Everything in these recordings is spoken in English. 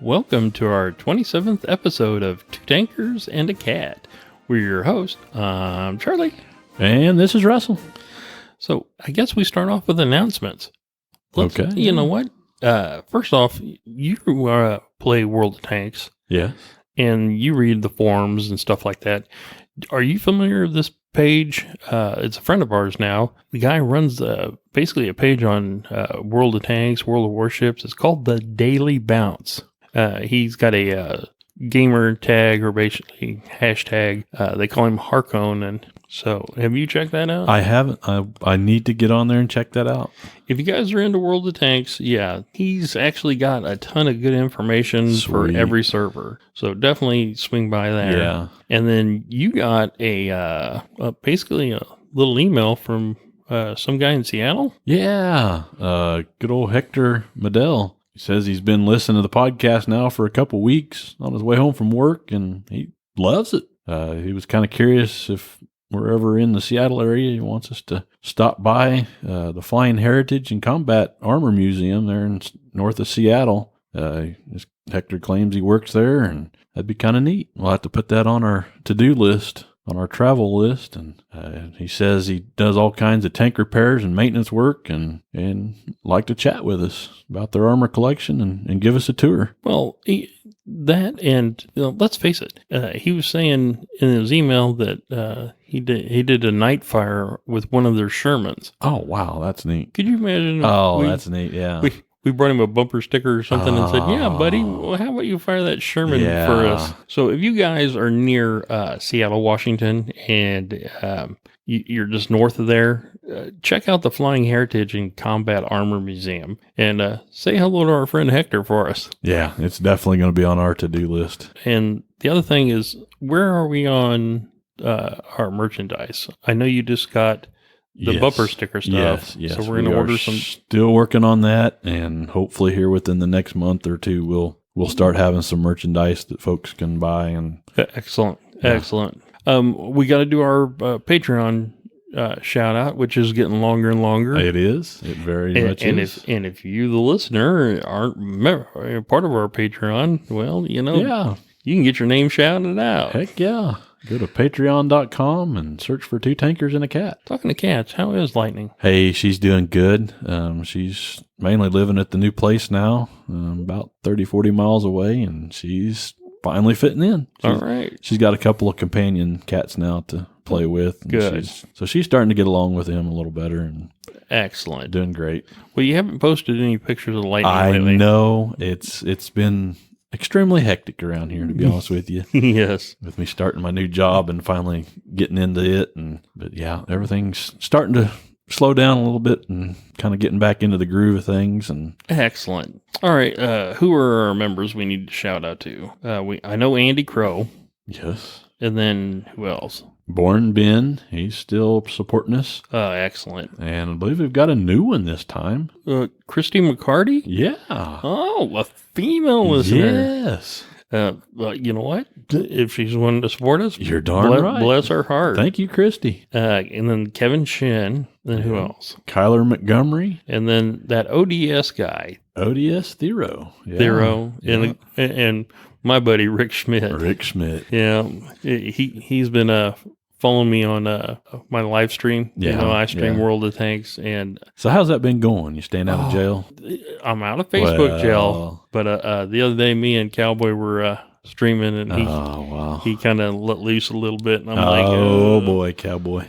Welcome to our 27th episode of Two Tankers and a Cat. We're your host. I'm Charlie. And this is Russell. So I guess we start off with announcements. Okay. You know what? First off, you play World of Tanks. Yeah. And you read the forums and stuff like that. Are you familiar with this page? It's a friend of ours now. The guy runs basically a page on World of Tanks, World of Warships. It's called the Daily Bounce. He's got a gamer tag, or basically hashtag. They call him Harkon. And so, have you checked that out? I haven't. I need to get on there and check that out. If you guys are into World of Tanks, yeah, he's actually got a ton of good information for every server. So definitely swing by there. Yeah. And then you got basically a little email from some guy in Seattle. Yeah. Good old Hector Medell. He says he's been listening to the podcast now for a couple weeks on his way home from work, and he loves it. He was kind of curious if we're ever in the Seattle area. He wants us to stop by the Flying Heritage and Combat Armor Museum there in north of Seattle. Hector claims he works there, and that'd be kind of neat. We'll have to put that on our to-do list, on our travel list. And he says he does all kinds of tank repairs and maintenance work, and like to chat with us about their armor collection and give us a tour. Well, let's face it, he was saying in his email that he did a night fire with one of their Shermans. Oh, wow, that's neat. Could you imagine? Oh, that's neat, yeah. We brought him a bumper sticker or something and said, yeah, buddy, well, how about you fire that Sherman for us? So if you guys are near Seattle, Washington, and you're just north of there, check out the Flying Heritage and Combat Armor Museum and say hello to our friend Hector for us. Yeah, it's definitely going to be on our to-do list. And the other thing is, where are we on our merchandise? I know you just got the bumper sticker stuff. Yes. So we're going to order some. Still working on that, and hopefully here within the next month or two, we'll start having some merchandise that folks can buy. And excellent. We got to do our Patreon shout out, which is getting longer and longer. It is. It very much is. If you, the listener, aren't part of our Patreon, well, you can get your name shouted out. Heck yeah. Go to patreon.com and search for Two Tankers and a Cat. Talking to cats, how is Lightning? Hey, she's doing good. She's mainly living at the new place now, about 30, 40 miles away, and she's finally fitting in. All right. She's got a couple of companion cats now to play with. Good. So she's starting to get along with him a little better. And excellent. Doing great. Well, you haven't posted any pictures of Lightning lately. I know. It's been extremely hectic around here, to be honest with you. Yes. With me starting my new job and finally getting into it. But yeah, everything's starting to slow down a little bit and kind of getting back into the groove of things. And excellent. All right. Who are our members we need to shout out to? I know Andy Crow. Yes. And then who else? Born Ben, he's still supporting us. Excellent. And I believe we've got a new one this time. Christy McCarty? Yeah. Oh, a female listener. Yes. Well, you know what? If she's wanting to support us, you're darn right. Bless her heart. Thank you, Christy. And then Kevin Shin. Then who else? Kyler Montgomery. And then that ODS guy. ODS Thero. Yeah. Thero. And my buddy Rick Schmidt. Yeah. He's been following me on my live stream. Yeah. I stream World of Tanks. And so how's that been going? You staying out of jail? I'm out of Facebook jail. But the other day, me and Cowboy were streaming, and he kind of let loose a little bit. And I'm like, oh boy, Cowboy.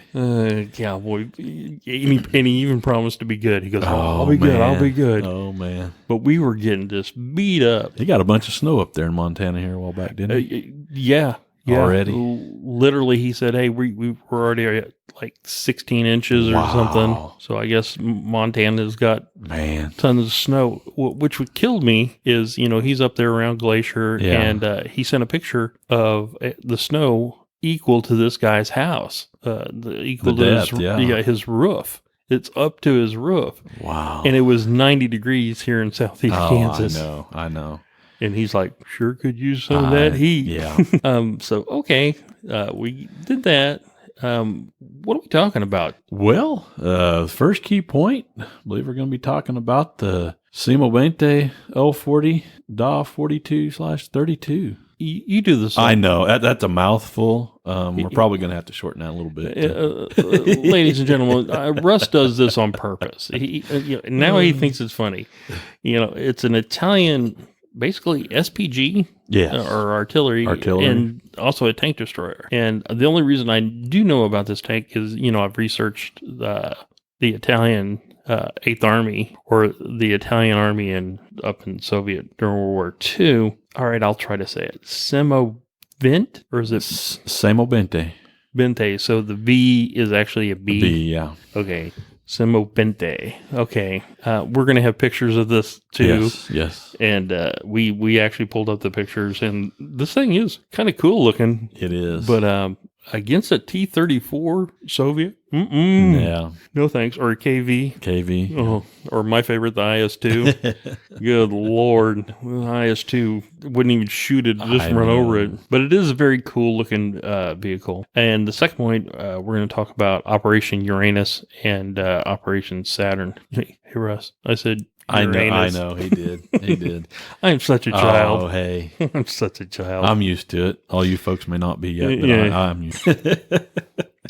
Cowboy. And he even promised to be good. He goes, I'll be good. Oh, man. But we were getting just beat up. He got a bunch of snow up there in Montana here a while back, didn't he? Yeah. Already? Literally, he said, hey, we were already at like 16 inches or something. So I guess Montana's got tons of snow. Which would kill me is, he's up there around Glacier, and he sent a picture of the snow equal to this guy's house, his roof. It's up to his roof. Wow. And it was 90 degrees here in southeast Kansas. I know. And he's like, sure could use some of that heat. Yeah. So, okay, we did that. What are we talking about? Well, first key point, I believe we're going to be talking about the Semovente L40 DA42/32. You do this. I know that's a mouthful. We're probably going to have to shorten that a little bit. Ladies and gentlemen, Russ does this on purpose. Now he thinks it's funny. It's an Italian, basically SPG, or artillery, and also a tank destroyer. And the only reason I do know about this tank is, I've researched the Italian 8th Army, or the Italian Army up in Soviet during World War II. All right, I'll try to say it. Semovente, or is it Semovente? Bente. So the V is actually a B. B, yeah. Okay. Semovente. Okay. We're going to have pictures of this too. Yes. And we actually pulled up the pictures, and this thing is kind of cool looking. It is. But against a T-34 Soviet, yeah, no thanks. Or a KV. Oh, or my favorite, the IS-2. Good Lord. The IS-2 wouldn't even shoot it, just run over it. But it is a very cool looking vehicle. And the second point, we're going to talk about Operation Uranus and Operation Saturn. Hey, Russ, I said Uranus. I know. He did. I'm such a child. Oh, hey. I'm such a child. I'm used to it. All you folks may not be yet, but I'm used to it.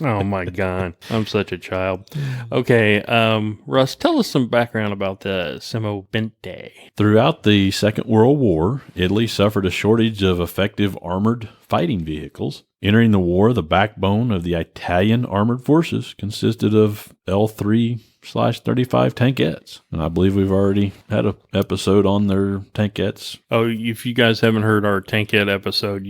Oh, my God. I'm such a child. Okay, Russ, tell us some background about the Semovente. Throughout the Second World War, Italy suffered a shortage of effective armored fighting vehicles. Entering the war, the backbone of the Italian armored forces consisted of L3/35 tankettes. And I believe we've already had an episode on their tankettes. Oh, if you guys haven't heard our tankette episode,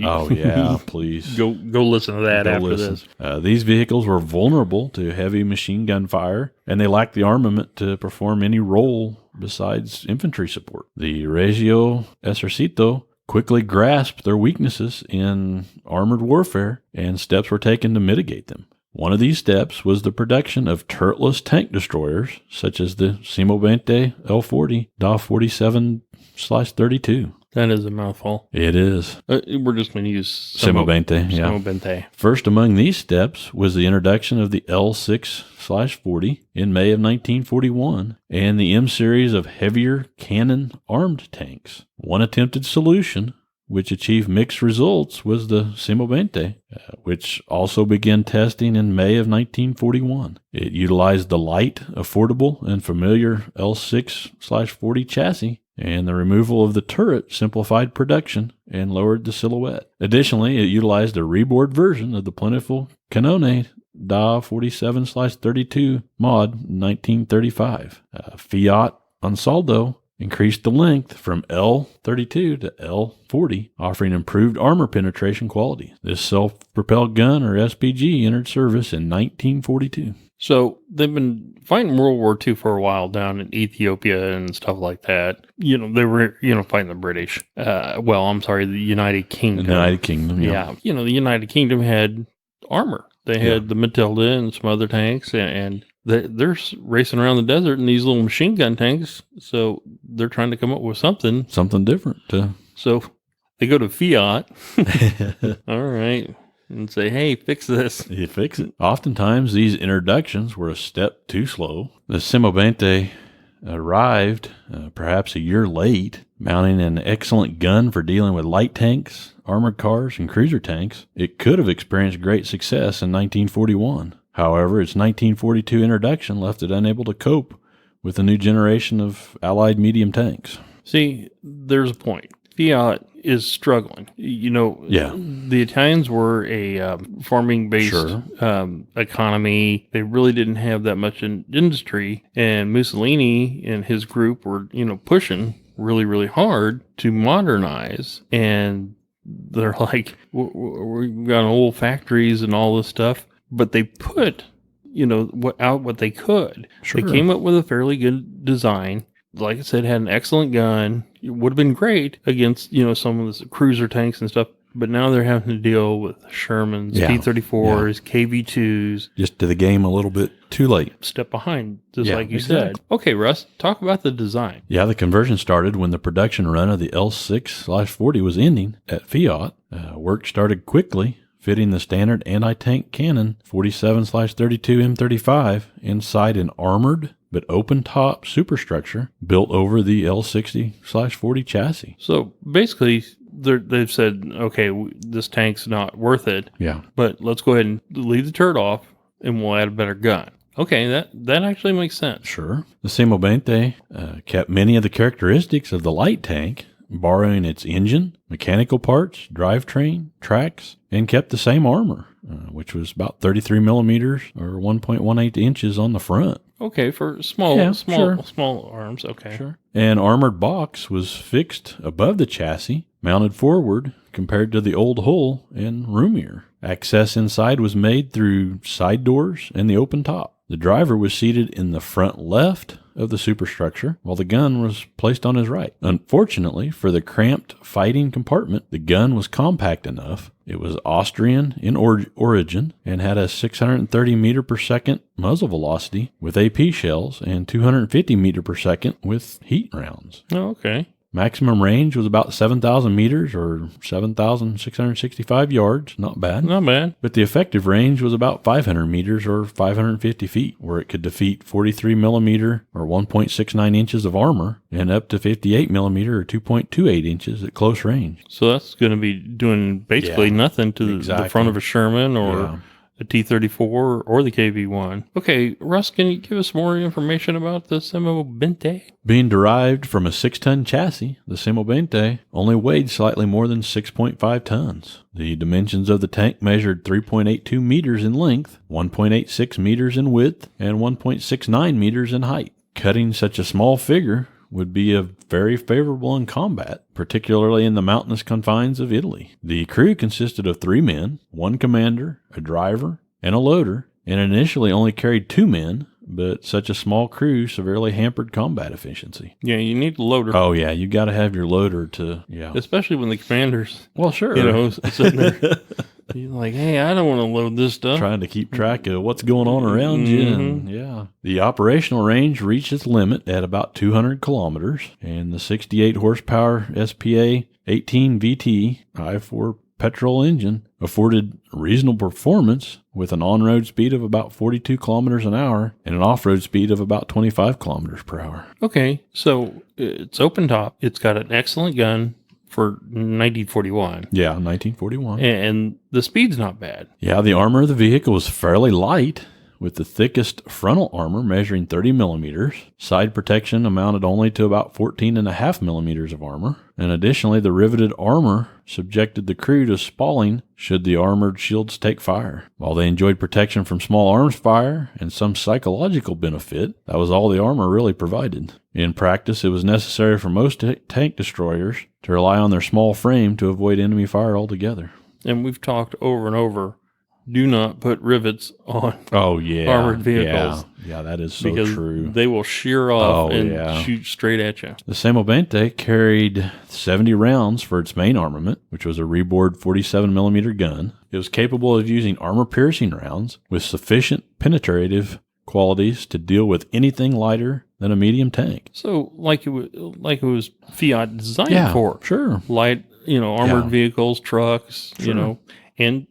please. Go listen to that after this. These vehicles were vulnerable to heavy machine gun fire, and they lacked the armament to perform any role besides infantry support. The Regio Esercito quickly grasped their weaknesses in armored warfare, and steps were taken to mitigate them. One of these steps was the production of turretless tank destroyers, such as the Semovente L40 DA47/32. That is a mouthful. It is. We're just going to use Semovente. Semovente. First among these steps was the introduction of the L6/40 in May of 1941 and the M series of heavier cannon armed tanks. One attempted solution, which achieved mixed results, was the Semovente, which also began testing in May of 1941. It utilized the light, affordable, and familiar L6/40 chassis, and the removal of the turret simplified production and lowered the silhouette. Additionally, it utilized a reboard version of the plentiful Cannone DA47/32 mod 1935. Fiat Ansaldo increased the length from L32 to L40, offering improved armor penetration quality. This self-propelled gun, or SPG, entered service in 1942. So they've been fighting World War II for a while down in Ethiopia and stuff like that. They were, fighting the British. The United Kingdom. The United Kingdom, yeah. The United Kingdom had armor. They had the Matilda and some other tanks, and they're racing around the desert in these little machine gun tanks. So they're trying to come up with something different. So they go to Fiat. All right. And say, hey, fix this. You fix it. Oftentimes, these introductions were a step too slow. The Semovente arrived perhaps a year late, mounting an excellent gun for dealing with light tanks, armored cars, and cruiser tanks. It could have experienced great success in 1941. However, its 1942 introduction left it unable to cope with the new generation of Allied medium tanks. See, there's a point. Fiat is struggling. The Italians were a farming-based economy. They really didn't have that much industry, and Mussolini and his group were, pushing really, really hard to modernize. And they're like, we've got old factories and all this stuff, but they put, out what they could. Sure. They came up with a fairly good design. Like I said, had an excellent gun. It would have been great against, some of the cruiser tanks and stuff, But now they're having to deal with Shermans, T-34s, KV-2s. Just to the game a little bit too late. Step behind, just like you said. Okay, Russ, talk about the design. Yeah, the conversion started when the production run of the L6/40 was ending at Fiat. Work started quickly, fitting the standard anti-tank cannon 47/32 M35 inside an armored but open-top superstructure built over the L60/40 chassis. So basically, they've said, okay, this tank's not worth it. Yeah. But let's go ahead and leave the turret off, and we'll add a better gun. Okay, that actually makes sense. Sure. The Semovente kept many of the characteristics of the light tank, borrowing its engine, mechanical parts, drivetrain, tracks, and kept the same armor, which was about 33 millimeters or 1.18 inches on the front. Okay, for small arms, okay. Sure. An armored box was fixed above the chassis, mounted forward compared to the old hull, and roomier. Access inside was made through side doors and the open top. The driver was seated in the front left of the superstructure, while the gun was placed on his right. Unfortunately, for the cramped fighting compartment, the gun was compact enough. It was Austrian in origin and had a 630 meter per second muzzle velocity with AP shells and 250 meter per second with heat rounds. Oh, okay. Maximum range was about 7,000 meters or 7,665 yards. Not bad. Not bad. But the effective range was about 500 meters or 550 feet, where it could defeat 43 millimeter or 1.69 inches of armor and up to 58 millimeter or 2.28 inches at close range. So that's going to be doing basically nothing to the front of a Sherman or the T-34 or the KV-1. Okay, Russ, can you give us more information about the Semovente? Being derived from a 6-ton chassis, the Semovente only weighed slightly more than 6.5 tons. The dimensions of the tank measured 3.82 meters in length, 1.86 meters in width, and 1.69 meters in height. Cutting such a small figure would be very favorable in combat, particularly in the mountainous confines of Italy. The crew consisted of 3 men, 1 commander, a driver, and a loader, and initially only carried 2 men, but such a small crew severely hampered combat efficiency. Yeah, you need a loader. Oh, yeah, you got to have your loader to, Especially when the commander's, sure. Sitting there. You're like, hey, I don't want to load this stuff. Trying to keep track of what's going on around you. And, the operational range reached its limit at about 200 kilometers, and the 68 horsepower SPA 18 VT I-4 petrol engine afforded reasonable performance with an on-road speed of about 42 kilometers an hour and an off-road speed of about 25 kilometers per hour. Okay, so it's open top. It's got an excellent gun for 1941. Yeah, 1941. And the speed's not bad. Yeah, the armor of the vehicle was fairly light, with the thickest frontal armor measuring 30 millimeters. Side protection amounted only to about 14.5 millimeters of armor. And additionally, the riveted armor subjected the crew to spalling should the armored shields take fire. While they enjoyed protection from small arms fire and some psychological benefit, that was all the armor really provided. In practice, it was necessary for most tank destroyers to rely on their small frame to avoid enemy fire altogether. And we've talked over and over, do not put rivets on armored vehicles. Yeah, that is so true. They will shear off and shoot straight at you. The Semovente carried 70 rounds for its main armament, which was a reboard 47 millimeter gun. It was capable of using armor-piercing rounds with sufficient penetrative qualities to deal with anything lighter than a medium tank. So, like it was Fiat designed for. Sure. Light, armored vehicles, trucks, and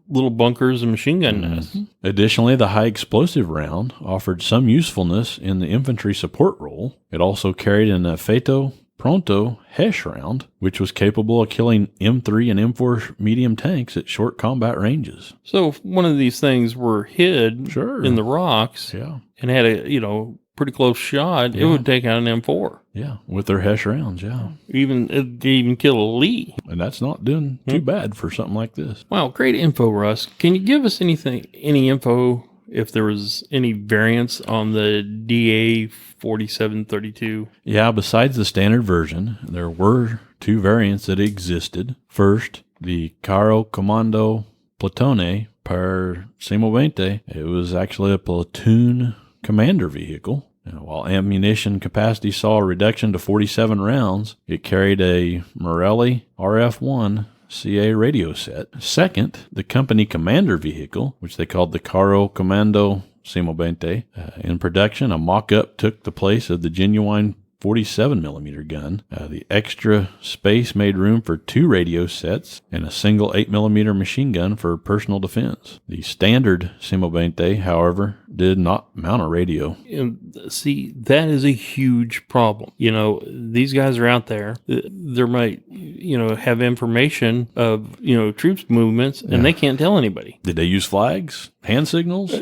little bunkers and machine gun nests. Additionally, the high explosive round offered some usefulness in the infantry support role. It also carried an Effetto Pronto Hesh round, which was capable of killing M3 and M4 medium tanks at short combat ranges. So if one of these things were hid in the rocks and had a pretty close shot, it would take out an M4. Yeah, with their Hesh rounds, Even kill a Lee. And that's not doing too bad for something like this. Wow, great info, Russ. Can you give us any info if there was any variance on the DA 4732? Yeah, besides the standard version, there were 2 variants that existed. First, the Caro Comando Platone per Semovente. It was actually a platoon commander vehicle. While ammunition capacity saw a reduction to 47 rounds, it carried a Morelli RF-1 CA radio set. Second, the company commander vehicle, which they called the Carro Comando Semovente. In production, a mock-up took the place of the genuine 47 millimeter gun. The extra space made room for 2 radio sets and a single 8 millimeter machine gun for personal defense. The standard Semovente, however, did not mount a radio. And see, that is a huge problem. These guys are out there. They might, have information of, troops movements, and they can't tell anybody. Did they use flags? Hand signals?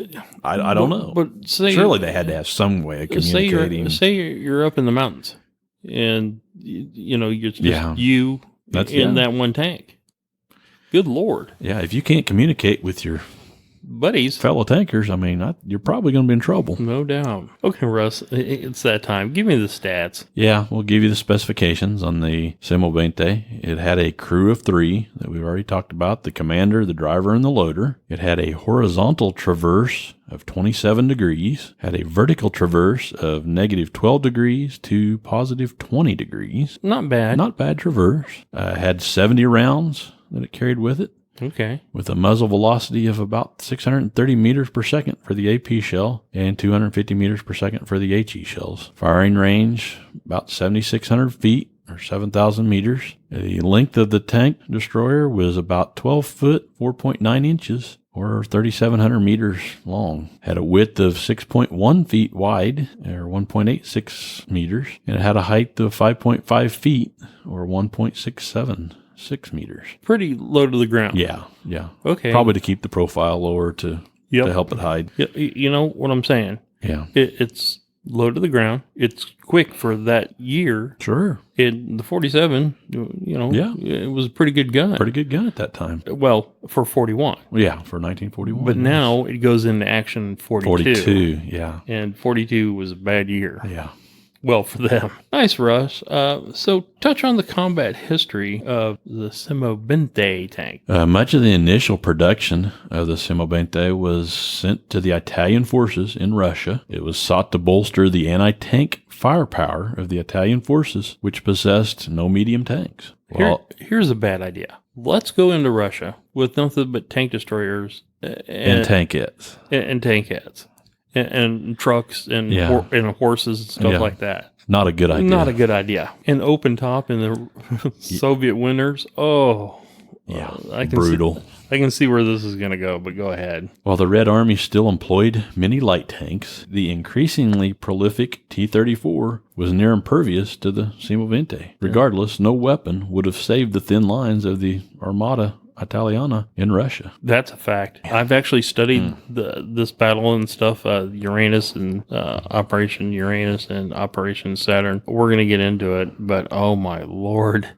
I don't know. But surely they had to have some way of communicating. Say you're up in the mountains, and you're just you in that one tank. Good Lord. Yeah, if you can't communicate with your buddies, fellow tankers, you're probably going to be in trouble. No doubt. Okay, Russ, it's that time. Give me the stats. Yeah, we'll give you the specifications on the Semovente. It had a crew of 3 that we've already talked about, the commander, the driver, and the loader. It had a horizontal traverse of 27 degrees, had a vertical traverse of negative 12 degrees to positive 20 degrees. Not bad. Not bad traverse. Had 70 rounds that it carried with it. Okay. With a muzzle velocity of about 630 meters per second for the AP shell and 250 meters per second for the HE shells. Firing range about 7,600 feet or 7,000 meters. The length of the tank destroyer was about 12 foot, 4.9 inches or 3,700 meters long. Had a width of 6.1 feet wide or 1.86 meters. And it had a height of 5.5 feet or 1.676 meters. Pretty low to the ground. Yeah. Okay. Probably to keep the profile lower to help it hide. You know what I'm saying? Yeah. It's low to the ground. It's quick for that year. Sure. In the 47, it was a pretty good gun. Pretty good gun at that time. Well, for 41. Yeah, for 1941. But now it goes into action 42. 42, yeah. And 42 was a bad year. Yeah. Well, for them. Nice, Russ. So touch on the combat history of the Semovente tank. Much of the initial production of the Semovente was sent to the Italian forces in Russia. It was sought to bolster the anti-tank firepower of the Italian forces, which possessed no medium tanks. Here's a bad idea. Let's go into Russia with nothing but tank destroyers and tankettes. And tankettes. And trucks and horses and stuff like that. Not a good idea. Not a good idea. And open top in the Soviet winters. Oh, yeah, brutal. I can see where this is going to go, but go ahead. While the Red Army still employed many light tanks, the increasingly prolific T-34 was near impervious to the Semovente. Regardless, no weapon would have saved the thin lines of the Armata Italiana in Russia. That's a fact. I've actually studied this battle and stuff, Uranus and Operation Uranus and Operation Saturn. We're going to get into it, but oh my Lord.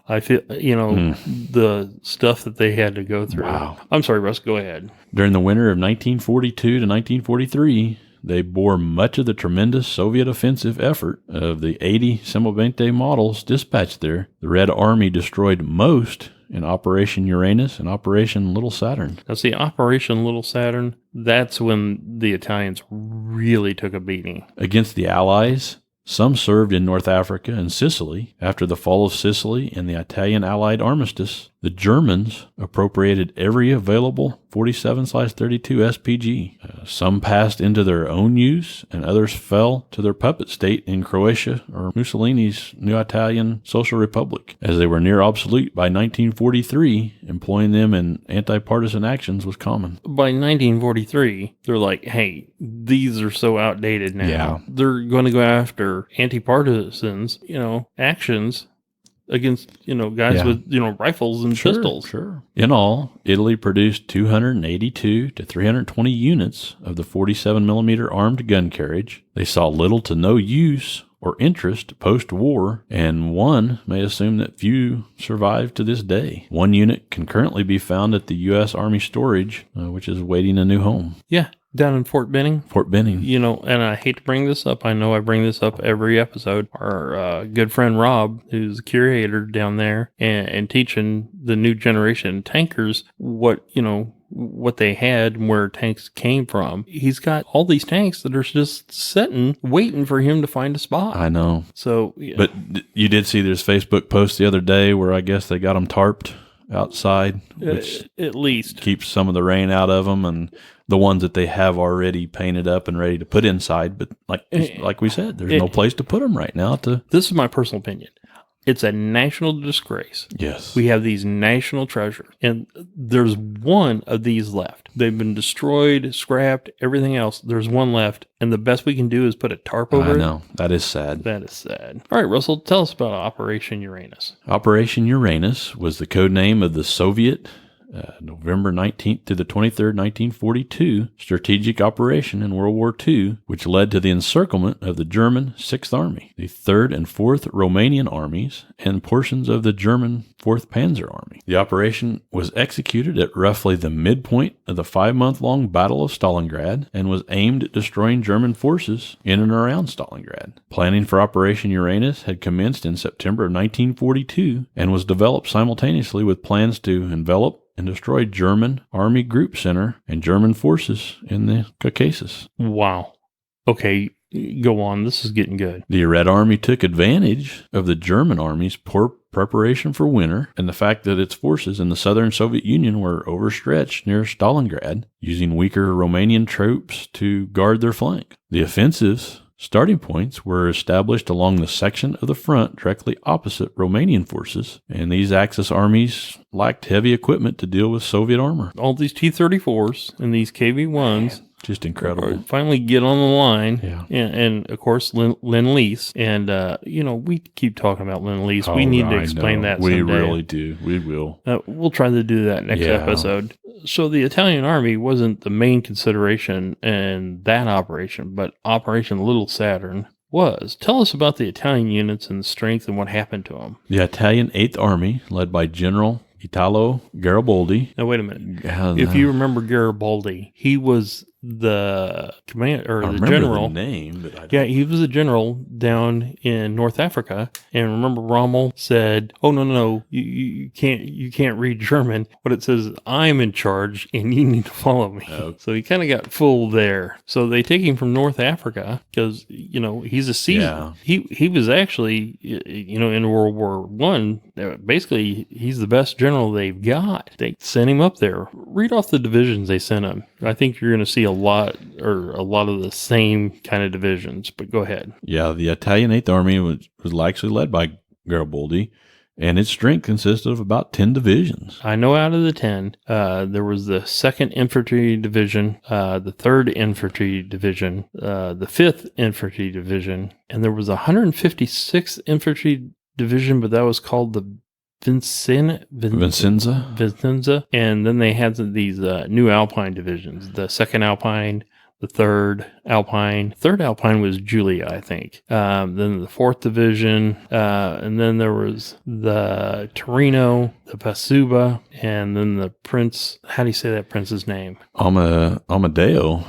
I feel, the stuff that they had to go through. Wow. I'm sorry, Russ, go ahead. During the winter of 1942 to 1943, they bore much of the tremendous Soviet offensive effort. Of the 80 Semovente models dispatched there, the Red Army destroyed most in Operation Uranus and Operation Little Saturn. Now, see, Operation Little Saturn, that's when the Italians really took a beating. Against the Allies, some served in North Africa and Sicily. After the fall of Sicily and the Italian-Allied armistice, the Germans appropriated every available 47/32 SPG. Some passed into their own use, and others fell to their puppet state in Croatia or Mussolini's new Italian Social Republic. As they were near obsolete by 1943, employing them in anti-partisan actions was common. By 1943, they're like, hey, these are so outdated now. Yeah. They're going to go after anti-partisans, actions against, guys with, rifles and pistols. Sure. In all, Italy produced 282 to 320 units of the 47 millimeter armed gun carriage. They saw little to no use or interest post-war, and one may assume that few survive to this day. One unit can currently be found at the U.S. Army storage, which is waiting a new home. Yeah. Down in Fort Benning. Fort Benning. And I hate to bring this up. I know I bring this up every episode. Our good friend Rob, who's the curator down there and teaching the new generation tankers what they had and where tanks came from. He's got all these tanks that are just sitting, waiting for him to find a spot. I know. So, yeah. But you did see this Facebook post the other day where I guess they got them tarped outside, which at least keeps some of the rain out of them, and the ones that they have already painted up and ready to put inside. But like we said, there's no place to put them right now. This is my personal opinion. It's a national disgrace. Yes. We have these national treasures, and there's one of these left. They've been destroyed, scrapped, everything else. There's one left, and the best we can do is put a tarp over it. I know. That is sad. That is sad. All right, Russell, tell us about Operation Uranus. Operation Uranus was the code name of the Soviet November 19th to the 23rd, 1942 strategic operation in World War II, which led to the encirclement of the German 6th Army, the 3rd and 4th Romanian armies, and portions of the German 4th Panzer Army. The operation was executed at roughly the midpoint of the 5-month-long Battle of Stalingrad and was aimed at destroying German forces in and around Stalingrad. Planning for Operation Uranus had commenced in September of 1942 and was developed simultaneously with plans to envelop and destroyed German Army Group Center and German forces in the Caucasus. Wow. Okay, go on. This is getting good. The Red Army took advantage of the German Army's poor preparation for winter and the fact that its forces in the southern Soviet Union were overstretched near Stalingrad, using weaker Romanian troops to guard their flank. The offensive's starting points were established along the section of the front directly opposite Romanian forces, and these Axis armies lacked heavy equipment to deal with Soviet armor. All these T-34s and these KV-1s Just incredible. Finally get on the line. Yeah. And of course, Lend-Lease. And, we keep talking about Lend-Lease. We need to explain that someday. We really do. We will. We'll try to do that next episode. So the Italian Army wasn't the main consideration in that operation, but Operation Little Saturn was. Tell us about the Italian units and the strength and what happened to them. The Italian 8th Army, led by General Italo Garibaldi. Now, wait a minute. If you remember Garibaldi, he was the commander or the general. The name, but I don't. He was a general down in North Africa. And remember, Rommel said, "Oh no, you can't read German. But it says I'm in charge, and you need to follow me." Oh. So he kind of got fooled there. So they take him from North Africa because he's a seasoned. Yeah. He was actually in World War One. Basically, he's the best general they've got. They sent him up there. Read off the divisions they sent him. I think you're going to see a lot of the same kind of divisions, but go ahead. Yeah, the Italian 8th Army was actually led by Garibaldi, and its strength consisted of about 10 divisions. I know out of the 10, there was the 2nd Infantry Division, the 3rd Infantry Division, the 5th Infantry Division, and there was a 156th Infantry Division, but that was called the Vicenza, and then they had these new Alpine divisions, the 2nd Alpine, the 3rd Alpine. 3rd Alpine was Julia, I think. Then the 4th Division, and then there was the Torino, the Pasuba, and then the Prince. How do you say that prince's name? Amadeo,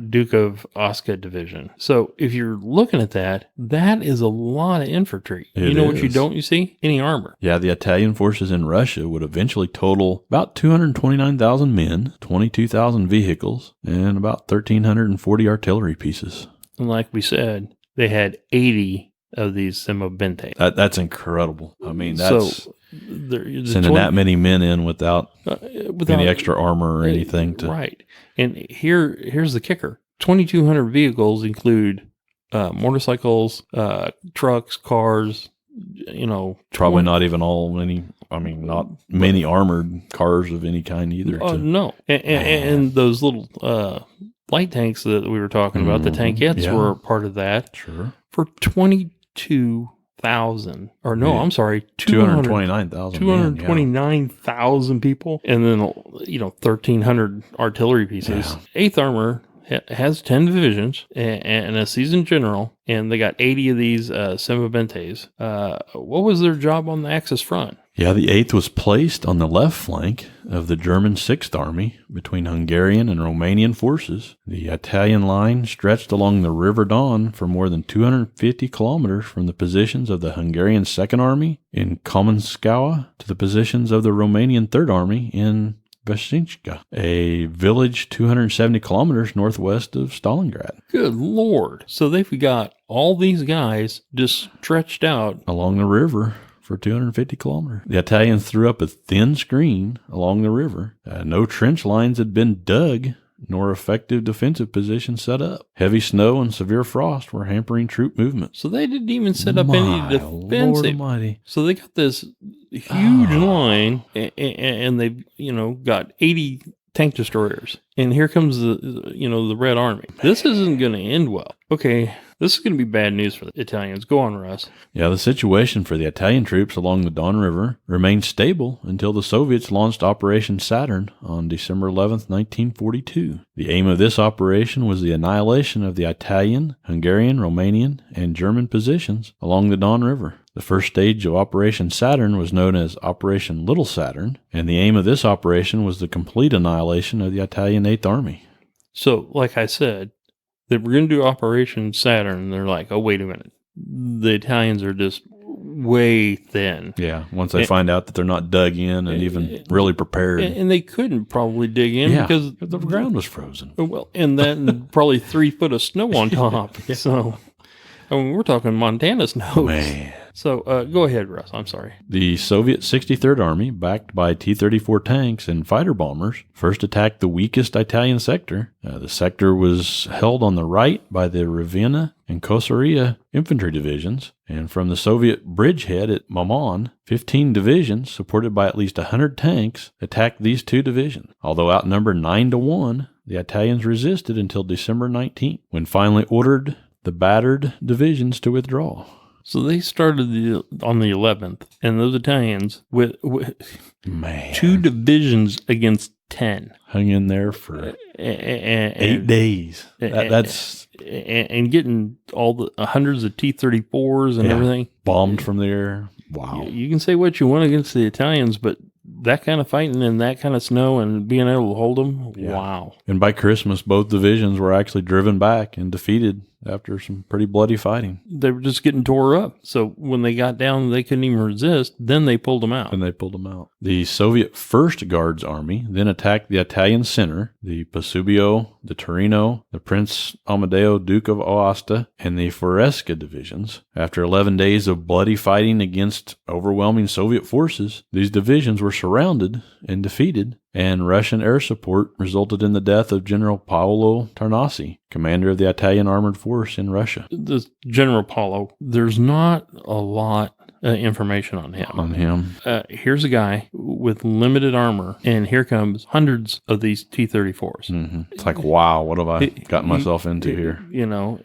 Duke of Osca Division. So if you're looking at that is a lot of infantry. What you don't, you see? Any armor. Yeah, the Italian forces in Russia would eventually total about 229,000 men, 22,000 vehicles, and about 1,340 artillery pieces. And like we said, they had 80 of these Semovente. That's incredible. I mean, that's sending that many men in without any extra armor or anything. Right. And here's the kicker. 2,200 vehicles include motorcycles, trucks, cars, Probably not even not many armored cars of any kind either. No. And those little light tanks that we were talking about, the tankettes were part of that. Sure. For 22,000, or no, I'm sorry, 229,000. 229,000 people, and then 1,300 artillery pieces. Yeah. 8th Armor has 10 divisions and a seasoned general, and they got 80 of these Semoventes. What was their job on the Axis front? Yeah, the 8th was placed on the left flank of the German 6th Army between Hungarian and Romanian forces. The Italian line stretched along the River Don for more than 250 kilometers from the positions of the Hungarian 2nd Army in Komenskoye to the positions of the Romanian 3rd Army in Vesinska, a village 270 kilometers northwest of Stalingrad. Good Lord. So they've got all these guys just stretched out along the river for 250 kilometers. The Italians threw up a thin screen along the river. No trench lines had been dug, nor effective defensive positions set up. Heavy snow and severe frost were hampering troop movement. So they didn't even set up any Lord defensive. Almighty. So they got this huge line, and they've got 80 tank destroyers, and here comes the Red Army. This isn't going to end well. Okay, this is going to be bad news for the Italians. Go on, Russ. Yeah, the situation for the Italian troops along the Don River remained stable until the Soviets launched Operation Saturn on December 11th, 1942. The aim of this operation was the annihilation of the Italian, Hungarian, Romanian, and German positions along the Don River. The first stage of Operation Saturn was known as Operation Little Saturn, and the aim of this operation was the complete annihilation of the Italian Eighth Army. So, like I said, they were going to do Operation Saturn, and they're like, oh, wait a minute. The Italians are just way thin. Yeah, once they find out that they're not dug in and even really prepared. And they couldn't probably dig in because the ground was frozen. Well, and then probably 3 foot of snow on top. So, I mean, we're talking Montana snow. Man. So, go ahead, Russ. I'm sorry. The Soviet 63rd Army, backed by T-34 tanks and fighter bombers, first attacked the weakest Italian sector. The sector was held on the right by the Ravenna and Kosaria infantry divisions, and from the Soviet bridgehead at Maman, 15 divisions, supported by at least 100 tanks, attacked these two divisions. Although outnumbered 9-1, the Italians resisted until December 19th, when finally ordered the battered divisions to withdraw. So they started on the 11th, and those Italians with 2 divisions against 10 hung in there for 8 days. That's and getting all the hundreds of T-34s and everything bombed from there. Wow! You can say what you want against the Italians, but that kind of fighting in that kind of snow and being able to hold them, wow! And by Christmas, both divisions were actually driven back and defeated after some pretty bloody fighting. They were just getting tore up. So when they got down, they couldn't even resist. Then they pulled them out. The Soviet First Guards Army then attacked the Italian center, the Pasubio, the Torino, the Prince Amadeo Duke of Aosta, and the Foresca divisions. After 11 days of bloody fighting against overwhelming Soviet forces, these divisions were surrounded and defeated, and Russian air support resulted in the death of General Paolo Tarnassi, commander of the Italian armored force in Russia. This General Paolo, there's not a lot of information on him. Here's a guy with limited armor, and here comes hundreds of these T-34s. Mm-hmm. It's like, wow, what have I gotten myself into here?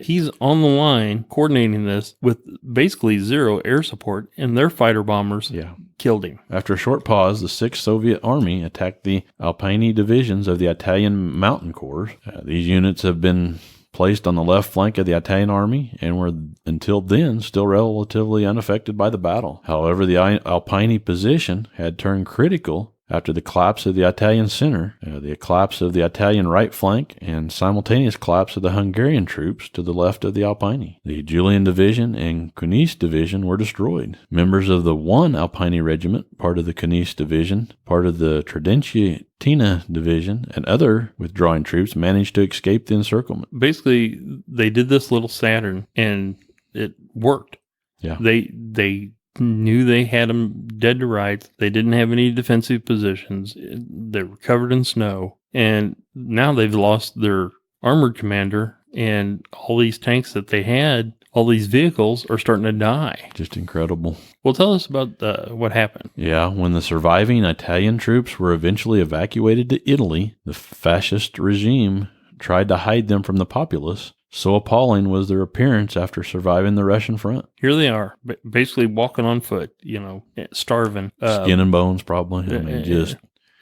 He's on the line coordinating this with basically zero air support, and their fighter bombers killed him. After a short pause, the 6th Soviet Army attacked the Alpini divisions of the Italian Mountain Corps. These units have been placed on the left flank of the Italian army and were until then still relatively unaffected by the battle. However, the Alpini position had turned critical after the collapse of the Italian center, the collapse of the Italian right flank, and simultaneous collapse of the Hungarian troops to the left of the Alpini. The Julian Division and Kunis Division were destroyed. Members of the 1 Alpini Regiment, part of the Kunis Division, part of the Tridentina Division, and other withdrawing troops managed to escape the encirclement. Basically, they did this little Saturn, and it worked. Yeah. They knew they had them dead to rights. They didn't have any defensive positions. They were covered in snow. And now they've lost their armored commander, and all these tanks that they had, all these vehicles are starting to die. Just incredible. Well, tell us about what happened. Yeah, when the surviving Italian troops were eventually evacuated to Italy, the fascist regime tried to hide them from the populace. So appalling was their appearance after surviving the Russian front. Here they are, basically walking on foot, starving. Skin and bones, probably.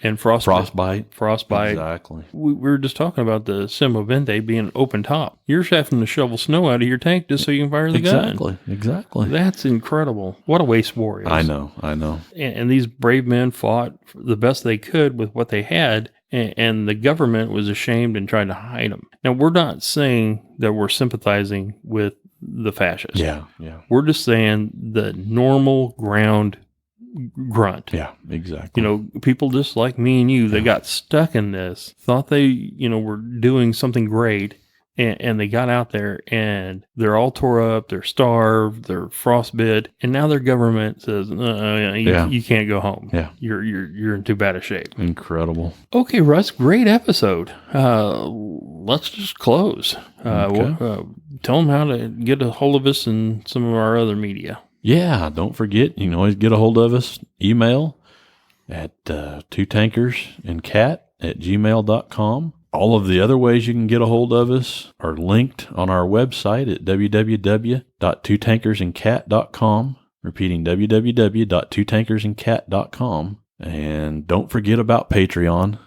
And frostbite. Exactly. We were just talking about the Semovente being open top. You're just having to shovel snow out of your tank just so you can fire the gun. Exactly. That's incredible. What a waste war is. I know. And these brave men fought the best they could with what they had. And the government was ashamed and tried to hide them. Now, we're not saying that we're sympathizing with the fascists. Yeah. We're just saying the normal ground grunt. Yeah, exactly. People just like me and you, they got stuck in this, thought they, were doing something great, and they got out there and they're all tore up, they're starved, they're frostbit, and now their government says, you can't go home. Yeah. You're in too bad a shape. Incredible. Okay, Russ, great episode. Let's just close. Tell them how to get a hold of us and some of our other media. Yeah, don't forget, you can always get a hold of us. Email at twotankersandcat@gmail.com. All of the other ways you can get a hold of us are linked on our website at www.twotankersandcat.com. Repeating, www.twotankersandcat.com. And don't forget about Patreon.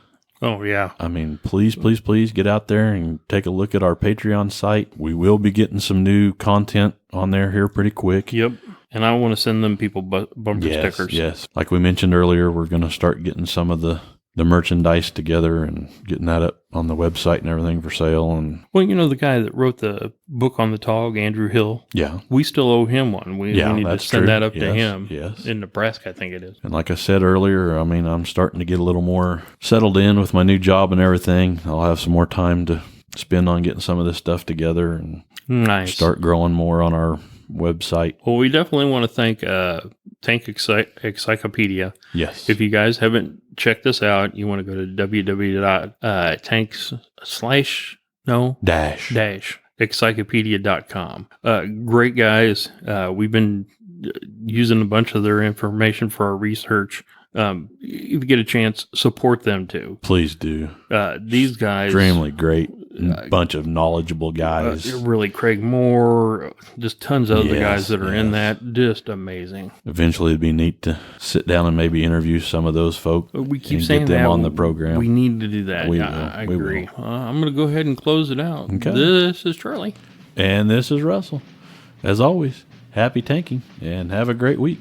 Oh, yeah. I mean, please get out there and take a look at our Patreon site. We will be getting some new content on there here pretty quick. Yep. And I want to send them people bumper stickers. Yes. Like we mentioned earlier, we're going to start getting some of the merchandise together and getting that up on the website and everything for sale. And well, the guy that wrote the book on the Tog, Andrew Hill. Yeah. We still owe him one. We need to send that up to him. Yes. In Nebraska, I think it is. And like I said earlier, I mean, I'm starting to get a little more settled in with my new job and everything. I'll have some more time to spend on getting some of this stuff together and start growing more on our website. Well, we definitely want to thank Tank Encyclopedia. Yes. If you guys haven't checked this out, you want to go to www.tanks-encyclopedia.com. Great guys. We've been using a bunch of their information for our research. If you get a chance, support them too. Please do. These guys, extremely great, bunch of knowledgeable guys. Really, Craig Moore, just tons of other guys that are in that. Just amazing. Eventually, it'd be neat to sit down and maybe interview some of those folk. We keep and saying get them that on the program. We need to do that. I agree. I'm going to go ahead and close it out. Okay. This is Charlie, and this is Russell. As always, happy tanking and have a great week.